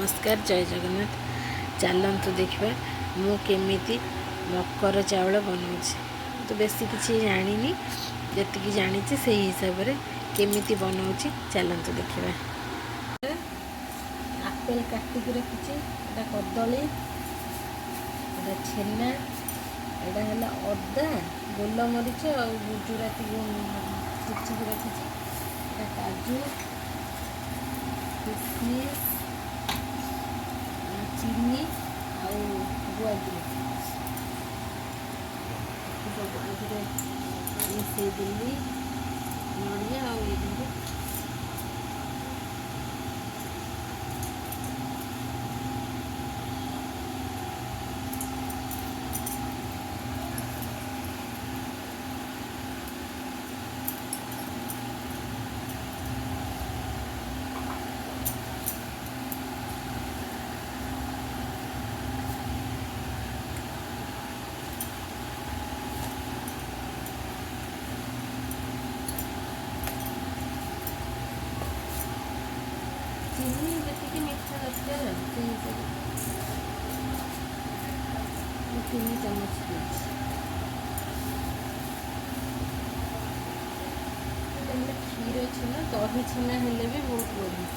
नमस्कार जय जगन्नाथ। चलतु देखा मु केमिति मकर चाउल बनाऊँगी। तो बेसी किसी जानी जी जानी से हिसाब से केमिति बनाऊँगी चलतु देखा। आपेल काटिक रखी कदली छेना यहाँ है अदा गोलमरीच और गुजुराती छेचिक रखी काजू किशमिश चीनी आउ गुआघी सब मिसईदेली नड़िया आ चीनी जी मीठा दरकार से हिसाब से 3 चम्मच क्षीर छेना दही छेना हेले भी बहुत बढ़िया।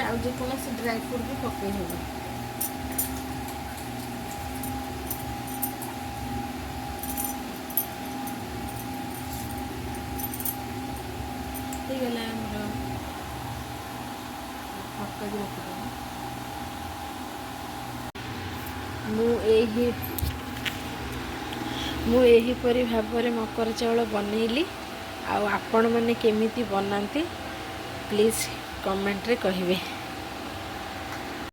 आउ जेकोसी ड्राई फ्रूट भी पकई हो गला मुझीपरी भाव में मकर चाउल बनैली। आपण मैंने केमिति बनाती प्लीज़ कमेंट रे कहिबे।